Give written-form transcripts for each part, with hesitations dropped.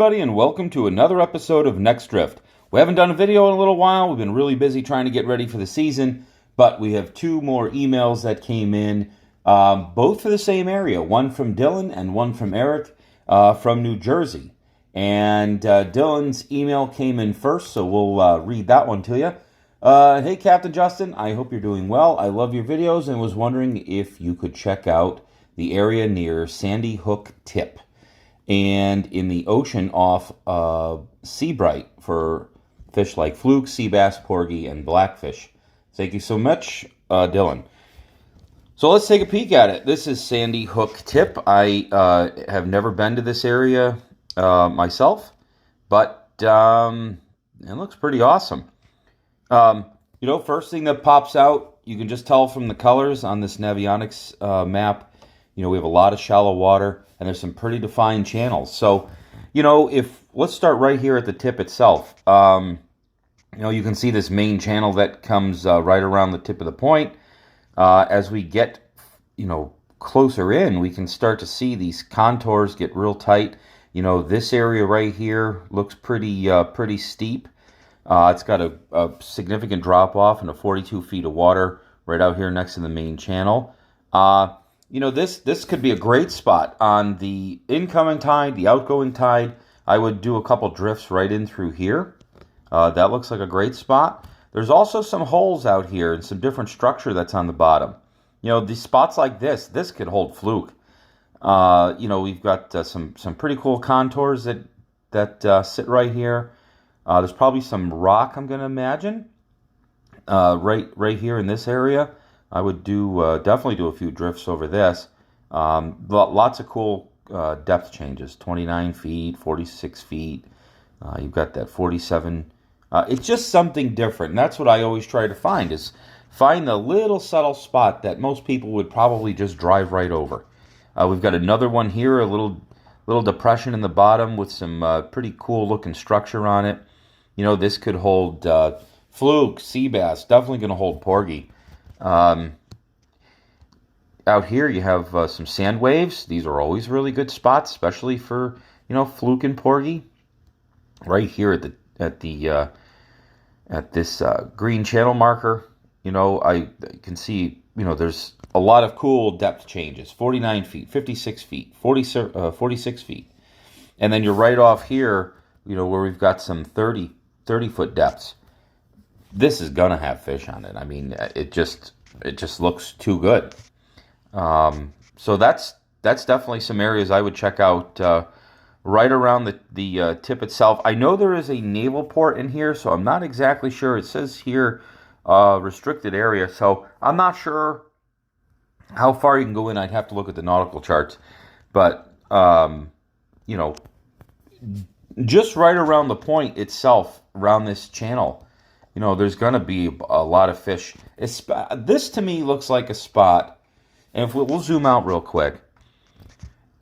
everybody, and welcome to another episode of Next Drift. We haven't done a video in a little while. We've been really busy trying to get ready for the season, but we have two more emails that came in, both for the same area. One from Dylan and one from Eric from New Jersey. And Dylan's email came in first, so we'll read that one to you. Hey, Captain Justin, I hope you're doing well. I love your videos and was wondering if you could check out the area near Sandy Hook Tip and in the ocean off Seabright for fish like fluke, sea bass, porgy, and blackfish. Thank you so much, Dylan. So let's take a peek at it. This is Sandy Hook Tip. I have never been to this area myself, but it looks pretty awesome. First thing that pops out, you can just tell from the colors on this Navionics map. We have a lot of shallow water, and there's some pretty defined channels. So, let's start right here at the tip itself. You can see this main channel that comes right around the tip of the point. As we get, closer in, we can start to see these contours get real tight. This area right here looks pretty steep. It's got a significant drop off and 42 feet of water right out here next to the main channel. This could be a great spot on the incoming tide, the outgoing tide. I would do a couple drifts right in through here. That looks like a great spot. There's also some holes out here and some different structure that's on the bottom. These spots like this could hold fluke. We've got some pretty cool contours that sit right here. There's probably some rock, I'm going to imagine, right here in this area. I would definitely do a few drifts over this. Lots of cool depth changes, 29 feet, 46 feet. You've got that 47. It's just something different. And that's what I always try to find, is find the little subtle spot that most people would probably just drive right over. We've got another one here, a little depression in the bottom with some pretty cool looking structure on it. This could hold fluke, sea bass, definitely going to hold porgy. Out here you have some sand waves. These are always really good spots, especially for fluke and porgy. Right here at this green channel marker, I can see there's a lot of cool depth changes. 49 feet, 56 feet, 46 feet, and then you're right off here, where we've got some 30 foot depths. This is gonna have fish on it. I mean, it just looks too good. So that's definitely some areas I would check out right around the tip itself. I know there is a naval port in here, so I'm not exactly sure. It says here restricted area, so I'm not sure how far you can go in. I'd have to look at the nautical charts, but just right around the point itself, around this channel, there's going to be a lot of fish. This, to me, looks like a spot, and if we'll zoom out real quick,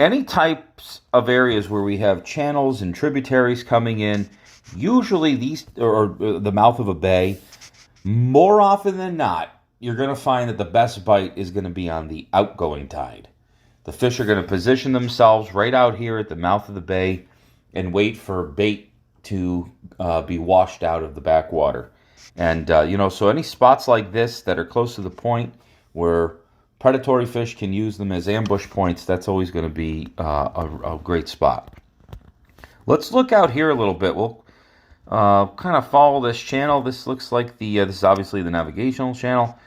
any types of areas where we have channels and tributaries coming in, usually these, or the mouth of a bay, more often than not, you're going to find that the best bite is going to be on the outgoing tide. The fish are going to position themselves right out here at the mouth of the bay and wait for bait to be washed out of the backwater. And, so any spots like this that are close to the point where predatory fish can use them as ambush points, that's always going to be a great spot. Let's look out here a little bit. We'll kind of follow this channel. This looks like this is obviously the navigational channel.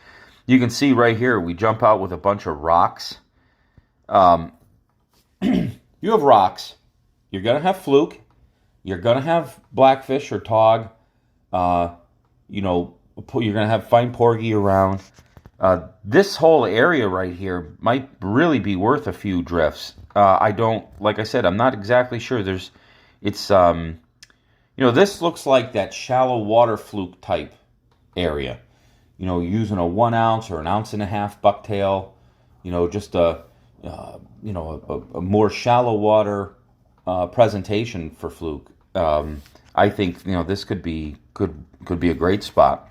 You can see right here, we jump out with a bunch of rocks. You have rocks. You're going to have fluke. You're going to have blackfish or tog. You're going to have fine porgy around. This whole area right here might really be worth a few drifts. Like I said, I'm not exactly sure. This looks like that shallow water fluke type area. Using a 1 ounce or 1.5 ounce bucktail. Just a more shallow water presentation for fluke. I think this could be a great spot.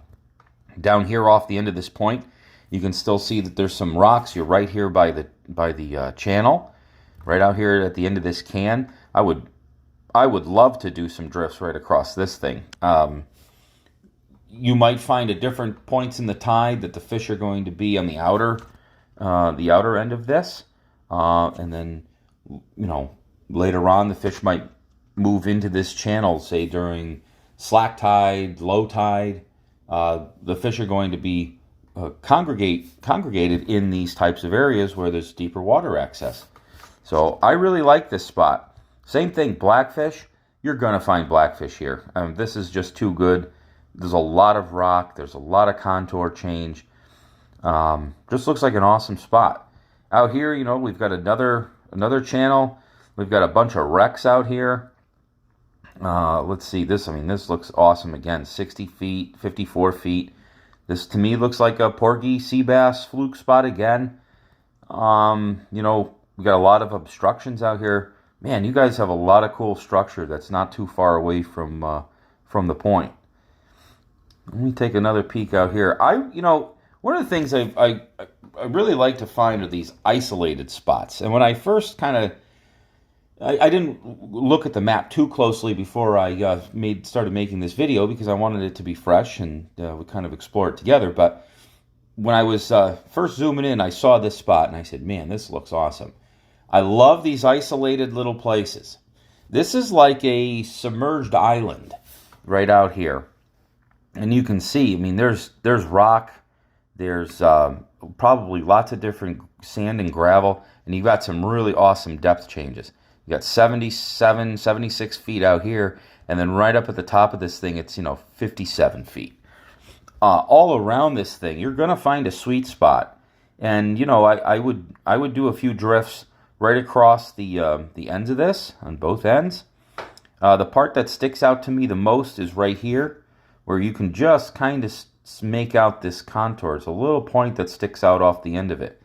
Down here off the end of this point, you can still see that there's some rocks. You're right here by the channel, right out here at the end of this can. I would I would love to do some drifts right across this thing. You might find at different points in the tide that the fish are going to be on the outer end of this, and then later on the fish might move into this channel, say during slack tide, low tide. The fish are going to be congregated in these types of areas where there's deeper water access. So I really like this spot. Same thing, blackfish. You're going to find blackfish here. This is just too good. There's a lot of rock. There's a lot of contour change. Just looks like an awesome spot. Out here, we've got another channel. We've got a bunch of wrecks out here. Let's see this. This looks awesome again. 60 feet, 54 feet. This to me looks like a porgy sea bass fluke spot again. We got a lot of obstructions out here. Man, you guys have a lot of cool structure that's not too far away from the point. Let me take another peek out here. One of the things I really like to find are these isolated spots. And when I first I didn't look at the map too closely before I started making this video, because I wanted it to be fresh and we kind of explore it together. But when I was first zooming in, I saw this spot and I said, man, this looks awesome. I love these isolated little places. This is like a submerged island right out here. And you can see, there's rock, there's probably lots of different sand and gravel, and you've got some really awesome depth changes. You got 77, 76 feet out here, and then right up at the top of this thing, it's 57 feet. All around this thing, you're gonna find a sweet spot, and I would do a few drifts right across the ends of this, on both ends. The part that sticks out to me the most is right here, where you can just kind of make out this contour. It's a little point that sticks out off the end of it.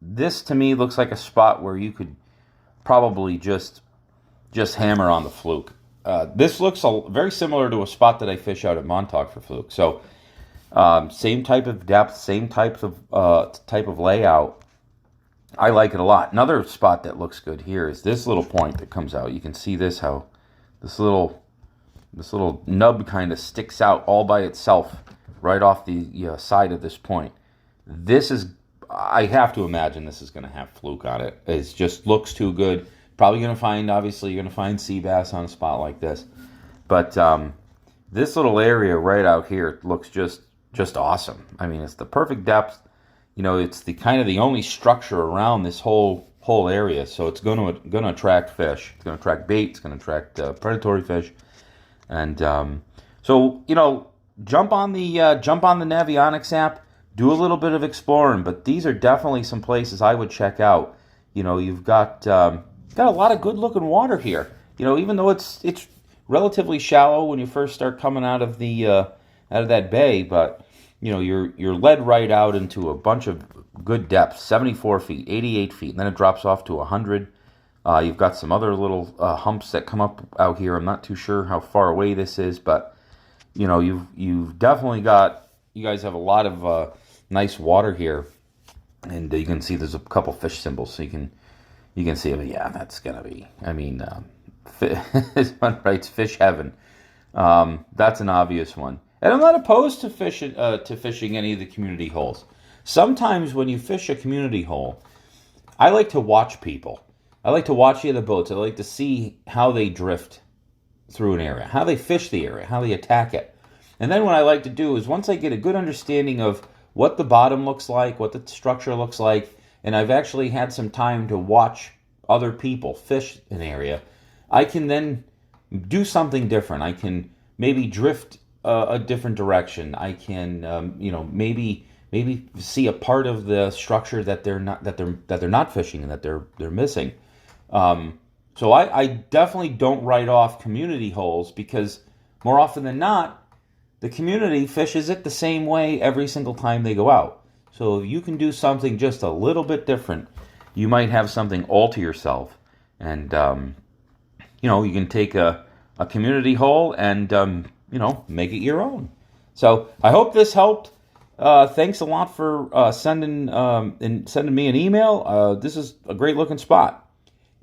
This to me looks like a spot where you could probably just hammer on the fluke. This looks very similar to a spot that I fish out at Montauk for fluke. So same type of depth, same type of layout. I like it a lot. Another spot that looks good here is this little point that comes out. You can see this, how this little nub kind of sticks out all by itself right off the side of this point. This is, I have to imagine this is going to have fluke on it. It just looks too good. Probably going to find, obviously, you're going to find sea bass on a spot like this. But this little area right out here looks just awesome. It's the perfect depth. It's the only structure around this whole area, so it's going to attract fish. It's going to attract bait. It's going to attract predatory fish. And so jump on the Navionics app, do a little bit of exploring. But these are definitely some places I would check out. You've got a lot of good looking water here. Even though it's relatively shallow when you first start coming out of that bay, but you're led right out into a bunch of good depths, 74 feet, 88 feet, and then it drops off to 100. You've got some other little humps that come up out here. I'm not too sure how far away this is, but you've definitely got, you guys have a lot of nice water here, and you can see there's a couple fish symbols, so you can see, yeah, that's gonna be, this one writes fish heaven. That's an obvious one. And I'm not opposed to fishing any of the community holes. Sometimes when you fish a community hole, I like to watch people. I like to watch the other boats. I like to see how they drift through an area, how they fish the area, how they attack it. And then what I like to do is, once I get a good understanding of what the bottom looks like, what the structure looks like, and I've actually had some time to watch other people fish an area, I can then do something different. I can maybe drift a different direction. I can, maybe see a part of the structure that they're not fishing and that they're missing. So I definitely don't write off community holes, because more often than not, the community fishes it the same way every single time they go out. So if you can do something just a little bit different, you might have something all to yourself, and you can take a community hole and make it your own. So I hope this helped. Thanks a lot for sending me an email. This is a great looking spot.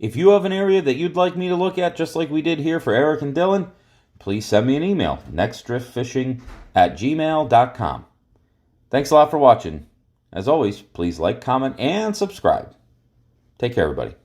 If you have an area that you'd like me to look at, just like we did here for Eric and Dylan, please send me an email, nextdriftfishing@gmail.com. Thanks a lot for watching. As always, please like, comment, and subscribe. Take care, everybody.